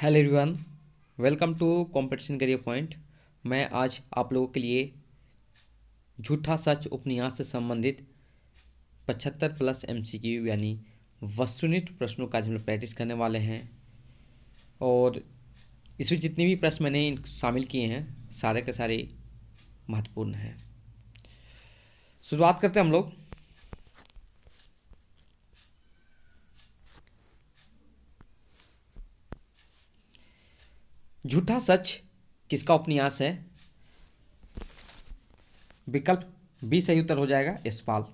Hello everyone, welcome to competition career point. मैं आज आप लोगों के लिए झूठा सच उपन्यास से संबंधित 75 प्लस एमसीक्यू यानी वस्तुनिष्ठ प्रश्नों का आज हम लोग प्रैक्टिस करने वाले हैं। और इसमें जितने भी प्रश्न मैंने शामिल किए हैं सारे के सारे महत्वपूर्ण हैं। शुरुआत करते हैं हम लोग। झूठा सच किसका उपन्यास है? विकल्प बी सही उत्तर हो जाएगा, यशपाल।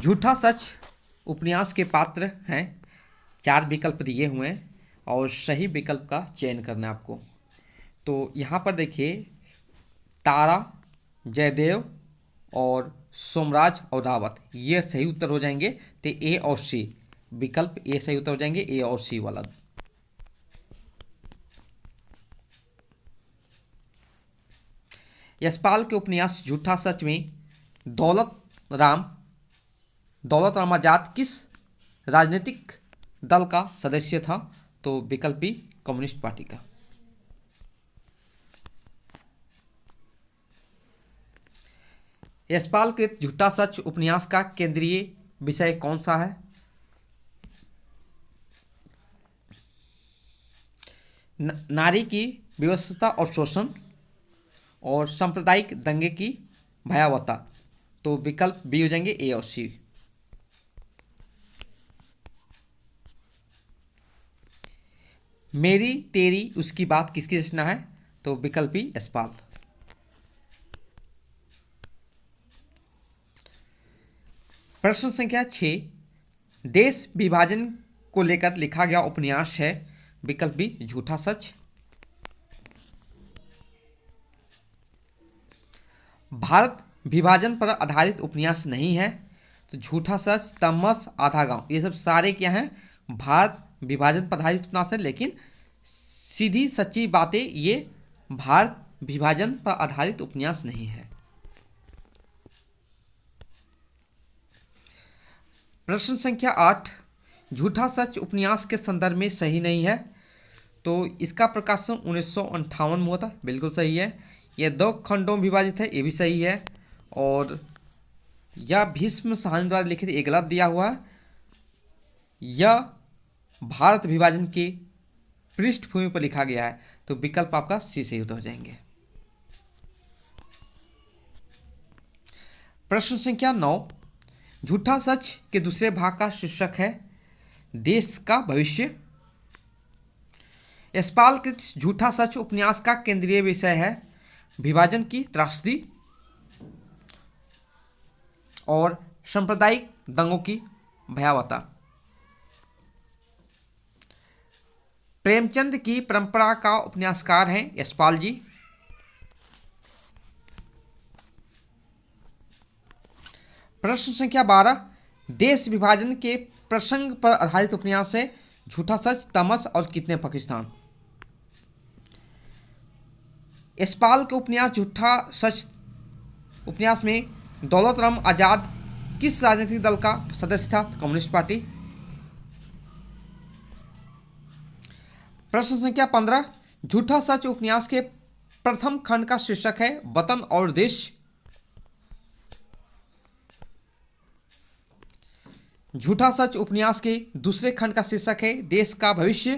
झूठा सच उपन्यास के पात्र हैं। 4 विकल्प दिए हुए हैं और सही विकल्प का चयन करना है आपको। तो यहाँ पर देखिए, तारा, जयदेव और सोमराज और रावत ये सही उत्तर हो जाएंगे। तो ए और सी, विकल्प ए सही उत्तर हो जाएंगे, ए और सी वाला। यशपाल के उपन्यास झूठा सच में दौलत राम आजाद किस राजनीतिक दल का सदस्य था? तो विकल्प बी, कम्युनिस्ट पार्टी का। यशपाल के झूठा सच उपन्यास का केंद्रीय विषय कौन सा है? नारी की विवशता और शोषण और सांप्रदायिक दंगे की भयावहता। तो विकल्प बी हो जाएंगे, ए और सी। मेरी तेरी उसकी बात किसकी रचना है? तो विकल्प बी, यशपाल। प्रश्न संख्या 6, देश विभाजन को लेकर लिखा गया उपन्यास है। विकल्प बी, झूठा सच। भारत विभाजन पर आधारित उपन्यास नहीं है। तो झूठा सच, तमस, आधा गांव ये सब सारे क्या हैं? भारत विभाजन पर आधारित उपन्यास है, लेकिन सीधी सच्ची बातें ये भारत विभाजन पर आधारित उपन्यास नहीं है। प्रश्न संख्या 8, झूठा सच उपन्यास के संदर्भ में सही नहीं है। तो इसका प्रकाशन 1958 में हुआ था, बिल्कुल सही है। यह 2 खंडों में विभाजित है, ये भी सही है। और यह भीष्म साहनी द्वारा लिखित, एक गलत दिया हुआ है। यह भारत विभाजन के पृष्ठभूमि पर लिखा गया है। तो विकल्प आपका सी सही उत्तर हो जाएंगे। प्रश्न संख्या 9, झूठा सच के दूसरे भाग का शीर्षक है देश का भविष्य। यशपाल के झूठा सच उपन्यास का केंद्रीय विषय है विभाजन की त्रासदी और सांप्रदायिक दंगों की भयावहता। प्रेमचंद की परंपरा का उपन्यासकार हैं यशपाल जी। प्रश्न संख्या 12, देश विभाजन के प्रसंग पर आधारित उपन्यास है झूठा सच, तमस और कितने पाकिस्तान। यशपाल के उपन्यास झूठा सच उपन्यास में दौलत राम आजाद किस राजनीतिक दल का सदस्य था? Communist party. प्रश्न संख्या 15, झूठा सच उपन्यास के प्रथम खंड का शीर्षक है वतन और देश। झूठा सच उपन्यास के दूसरे खंड का शीर्षक है देश का भविष्य।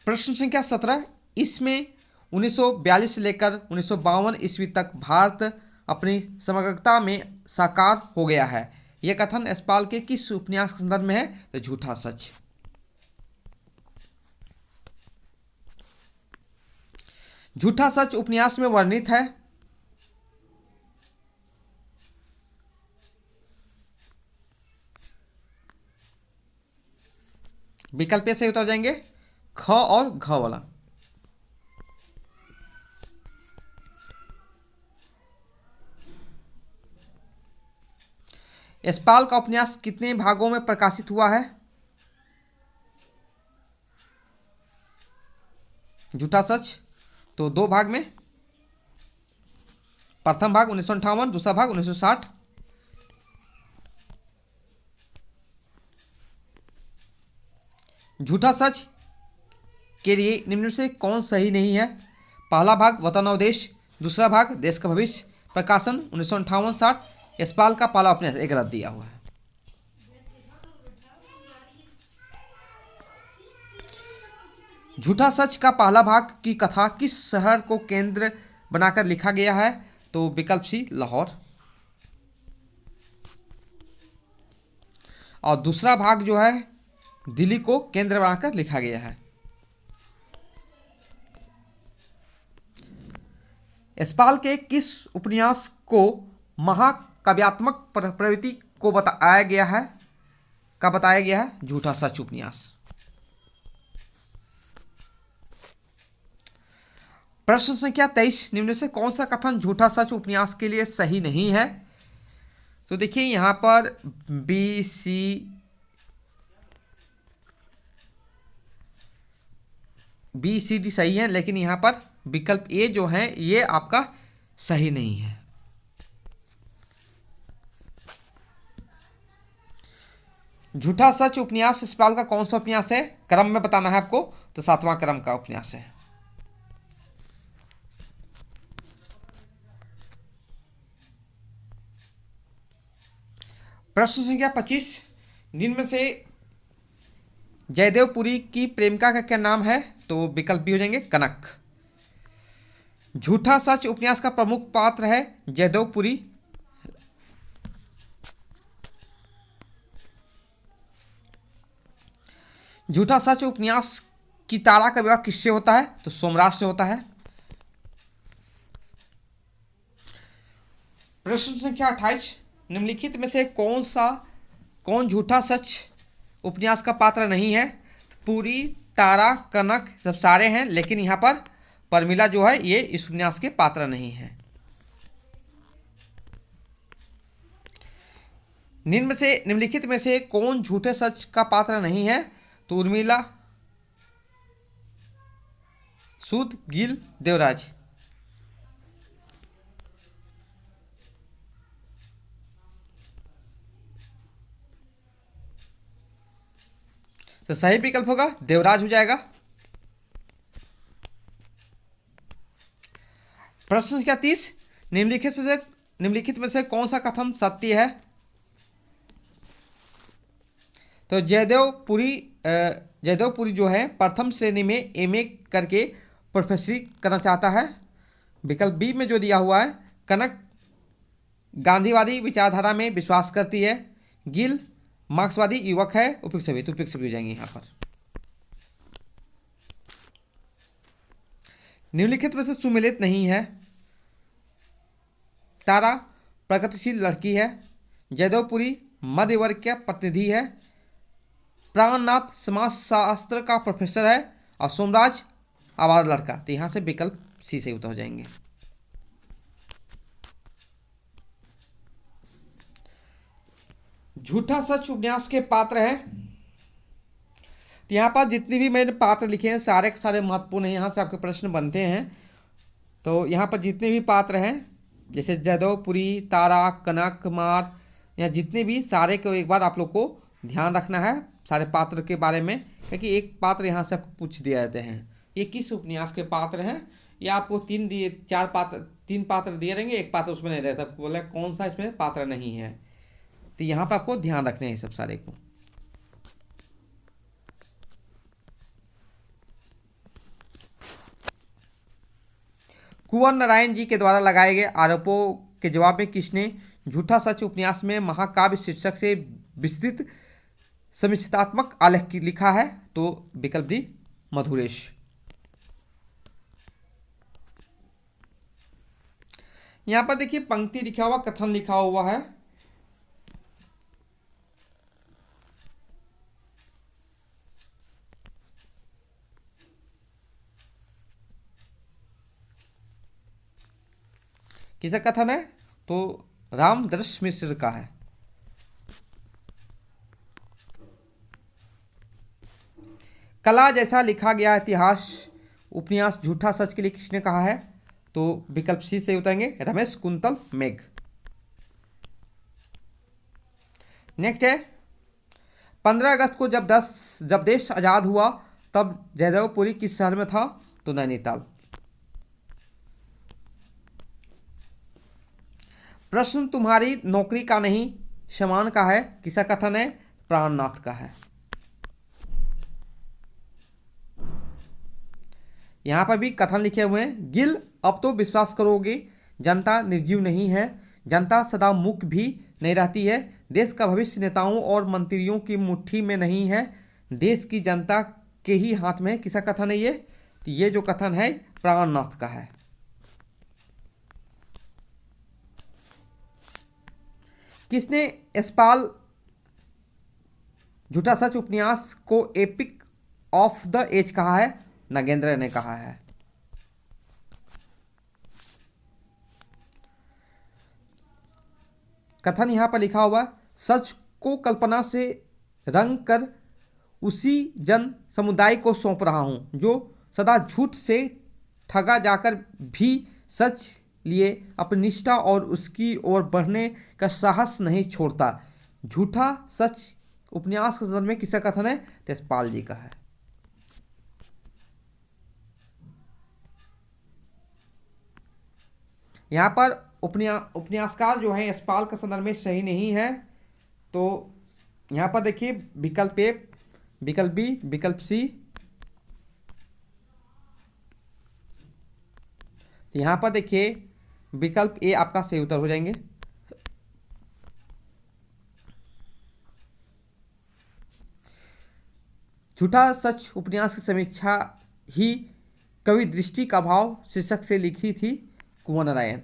प्रश्न संख्या 17, इसमें 1942 से लेकर 1952 ईस्वी तक भारत अपनी समग्रता में साकार हो गया है। यह कथन यशपाल के किस उपन्यास के संदर्भ में है? तो झूठा सच। झूठा सच उपन्यास में वर्णित है विकल्प से उतर जाएंगे, ख और घ वाला। यशपाल का उपन्यास कितने भागों में प्रकाशित हुआ है? झूठा सच तो 2 भाग में। प्रथम भाग 1958, दूसरा भाग 1960। झूठा सच के लिए निम्न में से कौन सही नहीं है? पहला भाग वतन और देश, दूसरा भाग देश का भविष्य, प्रकाशन 1958-60, यशपाल का पहला उपन्यास। एक गलत दिया हुआ है। झूठा सच का पहला भाग की कथा किस शहर को केंद्र बनाकर लिखा गया है? तो विकल्प सी लाहौर। और दूसरा भाग जो है दिल्ली को केंद्र बनाकर लिखा गया है। यशपाल के किस उपन्यास को महाकाव्यात्मक प्रवृत्ति को बताया गया है? झूठा सच उपन्यास। प्रश्न संख्या 23, निम्न से कौन सा कथन झूठा सच उपन्यास के लिए सही नहीं है? तो देखिए यहां पर बी सी डी सही है, लेकिन यहां पर विकल्प ए जो है ये आपका सही नहीं है। झूठा सच उपन्यास यशपाल का कौन सा उपन्यास है? क्रम में बताना है आपको, तो 7वां क्रम का उपन्यास है। प्रश्न संख्या 25, निम्न में से जयदेवपुरी की प्रेमिका का क्या नाम है? तो विकल्प भी हो जाएंगे कनक। झूठा सच उपन्यास का प्रमुख पात्र है जयदेवपुरी। झूठा सच उपन्यास की तारा का विवाह किससे होता है? तो सोमराज से होता है। प्रश्न संख्या 28, निम्नलिखित में से कौन झूठा सच उपन्यास का पात्र नहीं है? पूरी, तारा, कनक सब सारे हैं, लेकिन यहाँ पर परमिला जो है ये इस उपन्यास के पात्र नहीं है। निम्नलिखित में से कौन झूठे सच का पात्र नहीं है? तो उर्मिला, सूद, गिल, देवराज। तो सही विकल्प होगा देवराज हो जाएगा। प्रश्न संख्या 30, निम्नलिखित में से कौन सा कथन सत्य है? तो जयदेवपुरी जो है प्रथम श्रेणी में एमए करके प्रोफेसरी करना चाहता है। विकल्प बी में जो दिया हुआ है, कनक गांधीवादी विचारधारा में विश्वास करती है। गिल मार्क्सवादी युवक है। उपयुक्त सभी हो जाएंगे यहाँ पर। निम्नलिखित में से सुमेलित नहीं है। तारा प्रगतिशील लड़की है। जयदेवपुरी मध्य वर्ग का प्रतिनिधि है। प्राणनाथ समाजशास्त्र का प्रोफेसर है। और सोमराज आवारा लड़का। तो यहाँ से विकल्प सी से उत्तर हो जाएंगे। झूठा सच उपन्यास के पात्र हैं। तो यहाँ पर जितने भी मैंने पात्र लिखे हैं सारे के सारे महत्वपूर्ण हैं, यहाँ से आपके प्रश्न बनते हैं। तो यहाँ पर जितने भी पात्र हैं जैसे जयदेवपुरी, तारा, कनक, मार, या जितने भी सारे को एक बार आप लोग को ध्यान रखना है सारे पात्र के बारे में, क्योंकि एक पात्र यहाँ से आपको पूछ दिया जाते हैं ये किस उपन्यास के पात्र हैं। या आपको तीन पात्र दिए रहेंगे, एक पात्र उसमें नहीं रहता, बोला कौन सा इसमें पात्र नहीं है। तो यहाँ पर आपको ध्यान रखने हैं सब सारे को। कुंवर नारायण जी के द्वारा लगाए गए आरोपों के जवाब में किसने झूठा सच उपन्यास में महाकाव्य शीर्षक से विस्तृत समीक्षात्मक आलेख लिखा है? तो विकल्प डी मधुरेश। यहां पर देखिए पंक्ति लिखा हुआ, कथन लिखा हुआ है। किसका कथन है? तो रामदर्श मिश्र का है। कला जैसा लिखा गया इतिहास उपन्यास झूठा सच के लिए किसने कहा है? तो विकल्प सी से उतरेंगे रमेश, कुंतल, मेघ। नेक्स्ट है 15 अगस्त को जब देश आजाद हुआ तब जयदेवपुरी किस शहर में था? तो नैनीताल। प्रश्न तुम्हारी नौकरी का नहीं समान का है, किसका कथन है? प्राणनाथ का है। यहां पर भी कथन लिखे हुए हैं। गिल, अब तो विश्वास करोगे, जनता निर्जीव नहीं है, जनता सदा मूक भी नहीं रहती है, देश का भविष्य नेताओं और मंत्रियों की मुट्ठी में नहीं है, देश की जनता के ही हाथ में है। किसका कथन है ये? तो ये जो कथन है प्राणनाथ का है। किसने यशपाल झूठा सच उपन्यास को एपिक ऑफ द एज कहा है? नागेंद्र ने कहा है। कथन यहां पर लिखा हुआ, सच को कल्पना से रंग कर उसी जन समुदाय को सौंप रहा हूं जो सदा झूठ से ठगा जाकर भी सच लिए अपनी निष्ठा और उसकी ओर बढ़ने का साहस नहीं छोड़ता। झूठा सच उपन्यास के संदर्भ में किसका कथन है? यशपाल जी का है। यहां पर उपन्यासकार जो है यशपाल के संदर्भ में सही नहीं है। तो यहां पर देखिए विकल्प ए, विकल्प बी, विकल्प सी। यहां पर देखिए विकल्प ए आपका सही उत्तर हो जाएंगे। झूठा सच उपन्यास की समीक्षा ही कवि दृष्टि का भाव शीर्षक से लिखी थी कुंवर नारायण।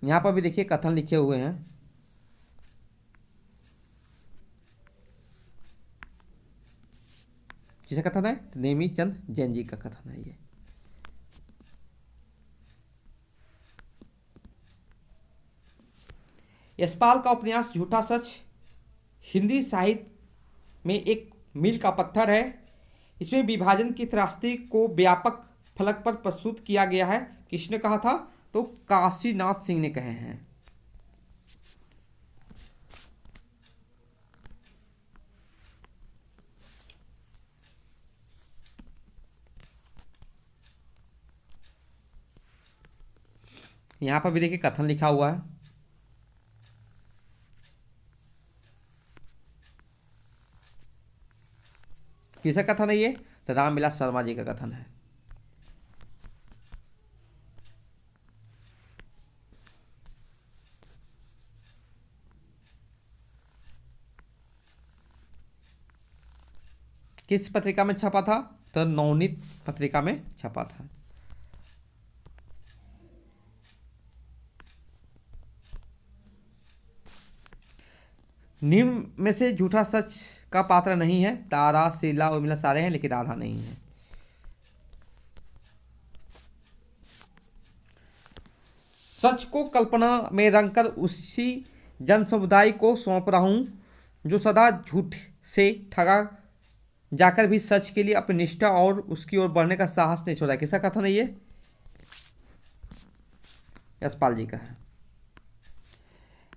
यहां पर भी देखिए कथन लिखे हुए हैं। किसका कथन है? नेमी चंद जैन जी का कथन है ये। यशपाल का उपन्यास झूठा सच हिंदी साहित्य में एक मील का पत्थर है। इसमें विभाजन की त्रासदी को व्यापक फलक पर प्रस्तुत किया गया है। किसने कहा था? तो काशीनाथ सिंह ने कहे हैं। यहां पर भी देखिए कथन लिखा हुआ है। किसका कथन है ये? तो रामविलास शर्मा जी का कथन है। किस पत्रिका में छपा था? तो नवनीत पत्रिका में छपा था। निम्न में से झूठा सच का पात्र नहीं है। तारा, शीला, उर्मिला सारे हैं लेकिन राधा नहीं है। सच को कल्पना में रंगकर उसी जन समुदाय को सौंप रहा हूं जो सदा झूठ से ठगा जाकर भी सच के लिए अपनी निष्ठा और उसकी ओर बढ़ने का साहस नहीं छोड़ा। किसका कथन है ये? यशपाल जी का है।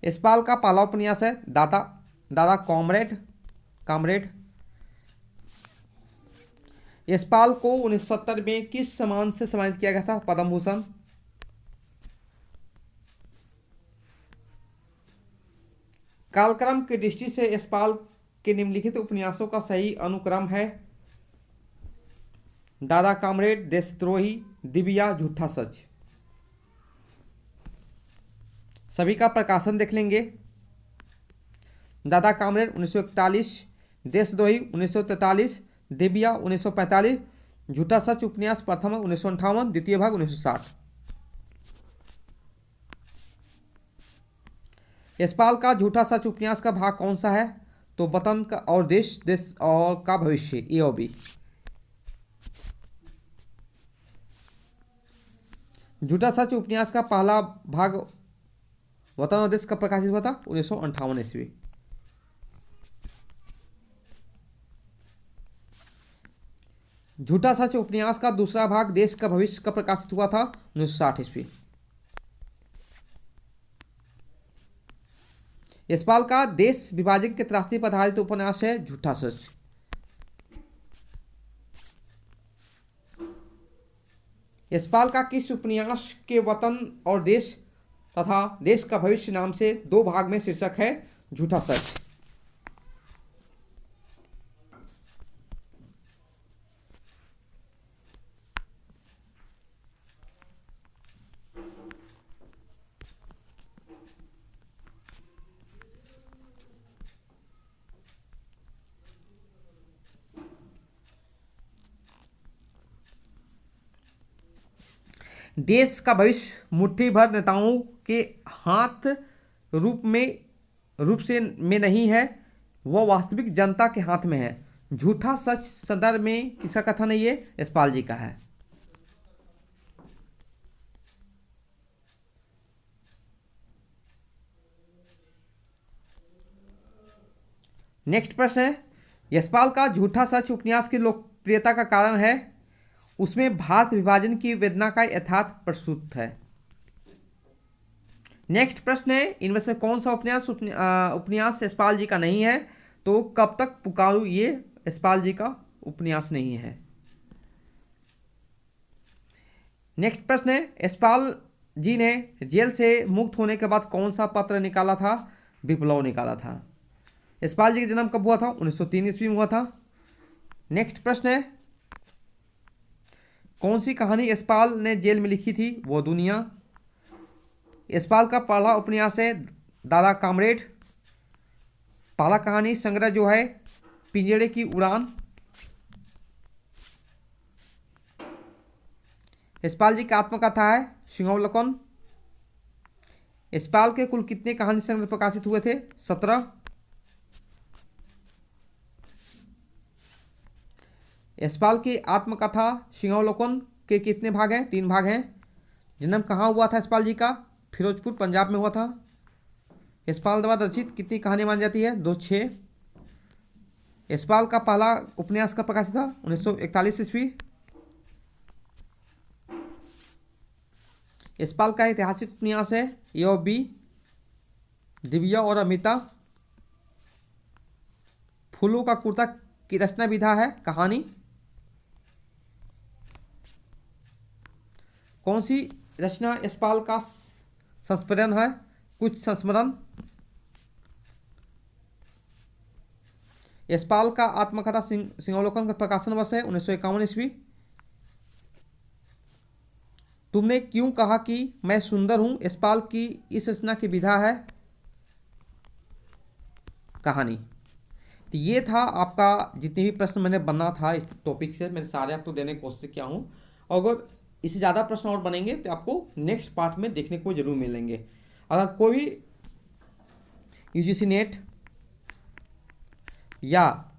यशपाल का पहला उपन्यास है दादा कामरेड। यशपाल को 1970 में किस सम्मान से सम्मानित किया गया था? पद्म भूषण। कालक्रम की दृष्टि से यशपाल के निम्नलिखित उपन्यासों का सही अनुक्रम है दादा कामरेड, देशद्रोही, दिव्या, झूठा सच। सभी का प्रकाशन देख लेंगे। दादा कामरेड 1941, देशद्रोही 1943, दिव्या 1945, झूठा सच उपन्यास प्रथम 1958, द्वितीय भाग 1960। यशपाल का झूठा सच उपन्यास का भाग कौन सा है? तो वतन का और देश और का भविष्य, ए और बी। झूठा सच उपन्यास का पहला भाग वतन और देश कब प्रकाशित हुआ था? 1958 ईस्वी। झूठा सच उपन्यास का दूसरा भाग देश का भविष्य का प्रकाशित हुआ था 1960 ईस्वी। यशपाल का देश विभाजन के त्रासदी पर आधारित उपन्यास है झूठा सच। यशपाल का किस उपन्यास के वतन और देश तथा देश का भविष्य नाम से 2 भाग में शीर्षक है झूठा सच। देश का भविष्य मुट्ठी भर नेताओं के हाथ रूप से में नहीं है, वह वास्तविक जनता के हाथ में है। झूठा सच संदर्भ में किसका कथन है? ये यशपाल जी का है। नेक्स्ट प्रश्न है, यशपाल का झूठा सच उपन्यास की लोकप्रियता का कारण है उसमें भारत विभाजन की वेदना का यथार्थ प्रस्तुत है। नेक्स्ट प्रश्न है, इनमें से कौन सा उपन्यास यशपाल जी का नहीं है? तो कब तक पुकारूं ये यशपाल जी का उपन्यास नहीं है। नेक्स्ट प्रश्न है, यशपाल जी ने जेल से मुक्त होने के बाद कौन सा पत्र निकाला था? विप्लव निकाला था। यशपाल जी का जन्म कब हुआ था? 1903 ईस्वी में हुआ था। नेक्स्ट प्रश्न है, कौन सी कहानी यशपाल ने जेल में लिखी थी? वो दुनिया। यशपाल का पहला उपन्यास है दादा कामरेड। पहला कहानी संग्रह जो है पिंजड़े की उड़ान। यशपाल जी की आत्मकथा है सिंहावलोकन। यशपाल के कुल कितने कहानी संग्रह प्रकाशित हुए थे? 17। यशपाल की आत्मकथा सिंहावलोकन के कितने भाग हैं? 3 भाग हैं। जन्म कहाँ हुआ था यशपाल जी का? फिरोजपुर पंजाब में हुआ था। यशपाल द्वारा रचित कितनी कहानी मानी जाती है? 206। यशपाल का पहला उपन्यास कब प्रकाशित था? 1941 ईस्वी। यशपाल का ऐतिहासिक उपन्यास है यो बी दिव्या और अमिता। फूलों का कुर्ता की रचना विधा है कहानी। कौन सी रचना यशपाल का संस्मरण है? कुछ संस्मरण। यशपाल का आत्मकथा सिंहावलोकन का प्रकाशन वर्ष है 1951 ईस्वी। तुमने क्यों कहा कि मैं सुंदर हूं? यशपाल की इस रचना की विधा है कहानी। तो ये था आपका जितने भी प्रश्न मैंने बना था इस टॉपिक से, मैंने सारे आपको देने की कोशिश किया हूँ। अगर इससे ज़्यादा प्रश्न और बनेंगे तो आपको नेक्स्ट पार्ट में देखने को जरूर मिलेंगे। अगर कोई भी यूजीसी नेट या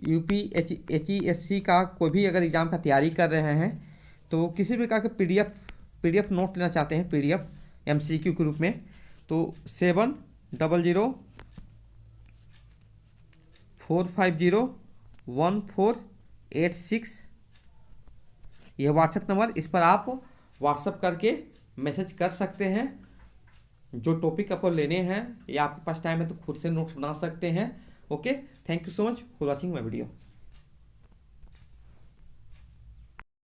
यूपी HESC का कोई भी अगर एग्ज़ाम का तैयारी कर रहे हैं तो किसी प्रकार के पीडीएफ नोट लेना चाहते हैं, पीडीएफ MCQ के रूप में, तो 7000-450-1486 यह व्हाट्सएप नंबर, इस पर आप व्हाट्सएप करके मैसेज कर सकते हैं। जो टॉपिक आपको लेने हैं या आपके पास टाइम है तो खुद से नोट्स बना सकते हैं। Okay, thank you so much for watching my video.